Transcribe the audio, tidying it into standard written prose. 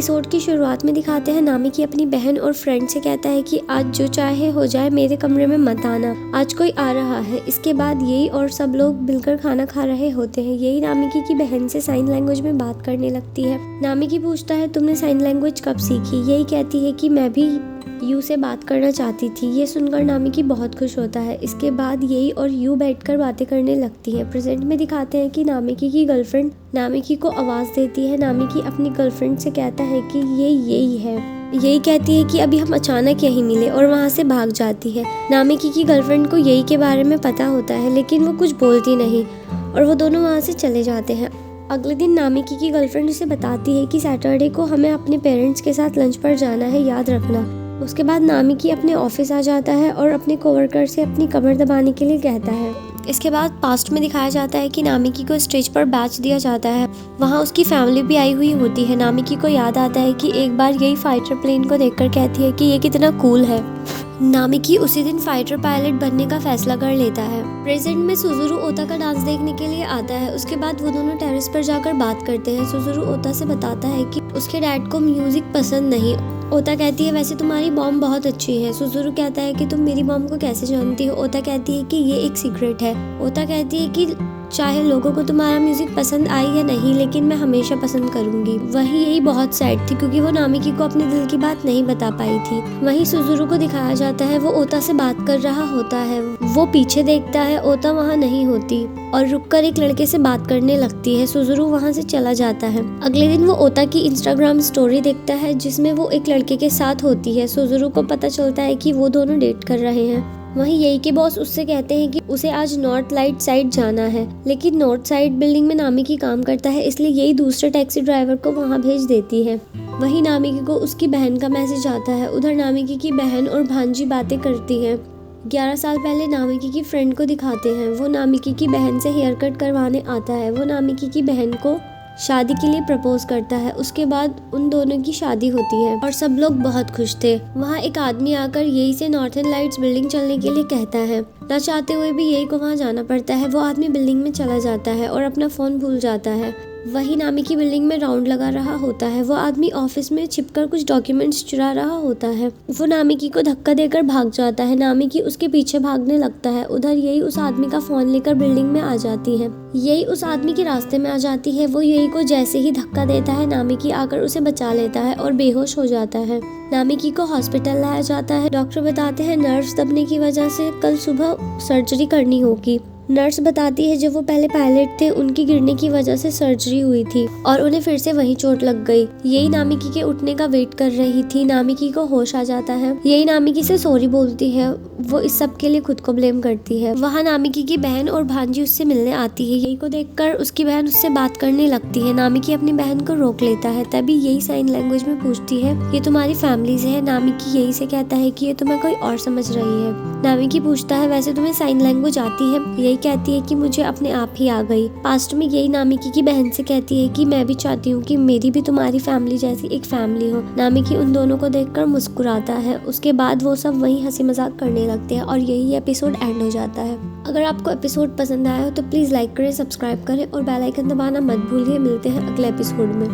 Episode की शुरुआत में दिखाते हैं नामिकी अपनी बहन और फ्रेंड से कहता है कि आज जो चाहे हो जाए, मेरे कमरे में मत आना, आज कोई आ रहा है। इसके बाद यही और सब लोग मिलकर खाना खा रहे होते हैं। यही नामिकी की बहन से साइन लैंग्वेज में बात करने लगती है। नामिकी पूछता है तुमने साइन लैंग्वेज कब सीखी। यही कहती है कि मैं भी यू से बात करना चाहती थी। ये सुनकर नामिकी बहुत खुश होता है। इसके बाद यही और यू बैठकर बातें करने लगती है। प्रेजेंट में दिखाते हैं कि नामिकी की गर्लफ्रेंड नामिकी को आवाज़ देती है। नामिकी अपनी गर्लफ्रेंड से कहता है कि ये यही है। यही कहती है कि अभी हम अचानक यहीं मिले और वहाँ से भाग जाती है। नामिकी की गर्लफ्रेंड को यही के बारे में पता होता है, लेकिन वो कुछ बोलती नहीं और वो दोनों वहाँ से चले जाते हैं। अगले दिन नामिकी की गर्लफ्रेंड उसे बताती है कि सैटरडे को हमें अपने पेरेंट्स के साथ लंच पर जाना है, याद रखना। उसके बाद नामिकी अपने ऑफिस आ जाता है और अपने कोवर्कर से अपनी कमर दबाने के लिए कहता है। इसके बाद पास्ट में दिखाया जाता है कि नामिकी को स्टेज पर बैच दिया जाता है। वहाँ उसकी फैमिली भी आई हुई होती है। नामिकी को याद आता है कि एक बार यही फाइटर प्लेन को देखकर कहती है कि ये कितना कूल है। नामिकी उसी दिन फाइटर पायलट बनने का फैसला कर लेता है। प्रेजेंट में सुजुरु ओता का डांस देखने के लिए आता है। उसके बाद वो दोनों टेरेस पर जाकर बात करते हैं। सुजुरु ओता से बताता है कि उसके डैड को म्यूजिक पसंद नहीं। ओता कहती है वैसे तुम्हारी मॉम बहुत अच्छी है। सुजुरु कहता है कि तुम मेरी मॉम को कैसे जानती हो। ओता कहती है कि ये एक सीक्रेट है। ओता कहती है कि चाहे लोगों को तुम्हारा म्यूजिक पसंद आई या नहीं, लेकिन मैं हमेशा पसंद करूंगी। वहीं यही बहुत सैड थी क्योंकि वो नामिकी को अपने दिल की बात नहीं बता पाई थी। वहीं सुजुरु को दिखाया जाता है वो ओता से बात कर रहा होता है। वो पीछे देखता है, ओता वहाँ नहीं होती और रुककर एक लड़के से बात करने लगती है। सुजुरु वहाँ से चला जाता है। अगले दिन वो ओता की इंस्टाग्राम स्टोरी देखता है जिसमें वो एक लड़के के साथ होती है। सुजुरु को पता चलता है कि वो दोनों डेट कर रहे हैं। वहीं यही के बॉस उससे कहते हैं कि उसे आज नॉर्थ लाइट साइड जाना है, लेकिन नॉर्थ साइड बिल्डिंग में नामिकी काम करता है, इसलिए यही दूसरे टैक्सी ड्राइवर को वहां भेज देती है। वहीं नामिकी को उसकी बहन का मैसेज आता है। उधर नामिकी की बहन और भांजी बातें करती हैं। 11 साल पहले नामिकी की फ्रेंड को दिखाते हैं। वो नामिकी की बहन से हेयर कट करवाने आता है। वो नामिकी की बहन को शादी के लिए प्रपोज करता है। उसके बाद उन दोनों की शादी होती है और सब लोग बहुत खुश थे। वहाँ एक आदमी आकर यही से नॉर्थन लाइट्स बिल्डिंग चलने के लिए कहता है। न चाहते हुए भी यही को वहाँ जाना पड़ता है। वो आदमी बिल्डिंग में चला जाता है और अपना फोन भूल जाता है। वही नामिकी बिल्डिंग में राउंड लगा रहा होता है। वो आदमी ऑफिस में छिपकर कुछ डॉक्यूमेंट्स चुरा रहा होता है। वो नामिकी को धक्का देकर भाग जाता है। नामिकी उसके पीछे भागने लगता है। उधर यही उस आदमी का फोन लेकर बिल्डिंग में आ जाती है। यही उस आदमी के रास्ते में आ जाती है। वो यही को जैसे ही धक्का देता है, नामिकी आकर उसे बचा लेता है और बेहोश हो जाता है। नामिकी को हॉस्पिटल लाया जाता है। डॉक्टर बताते हैं नर्व्स दबने की वजह से कल सुबह सर्जरी करनी होगी। नर्स बताती है जब वो पहले पायलट थे उनकी गिरने की वजह से सर्जरी हुई थी और उन्हें फिर से वहीं चोट लग गई। यही नामिकी के उठने का वेट कर रही थी। नामिकी को होश आ जाता है। यही नामिकी से सॉरी बोलती है। वो इस सब के लिए खुद को ब्लेम करती है। वहाँ नामिकी की बहन और भांजी उससे मिलने आती है। यही को देखकर उसकी बहन उससे बात करने लगती है। नामिकी अपनी बहन को रोक लेता है। तभी यही साइन लैंग्वेज में पूछती है ये तुम्हारी फैमिली से है। नामिकी यही से कहता है कि ये तुम्हें कोई और समझ रही है। नामिकी पूछता है वैसे तुम्हें साइन लैंग्वेज आती है। यही कहती है कि मुझे अपने आप ही आ गई। पास्ट में यही नामिकी की बहन से कहती है कि मैं भी चाहती हूँ कि मेरी भी तुम्हारी फैमिली जैसी एक फैमिली हो। नामिकी उन दोनों को देखकर मुस्कुराता है। उसके बाद वो सब वहीं हंसी मजाक करने लगते हैं और यही एपिसोड एंड हो जाता है। अगर आपको एपिसोड पसंद आया हो तो प्लीज लाइक करें, सब्सक्राइब करें और बेल आइकन दबाना मत भूलिए। मिलते हैं अगले एपिसोड में।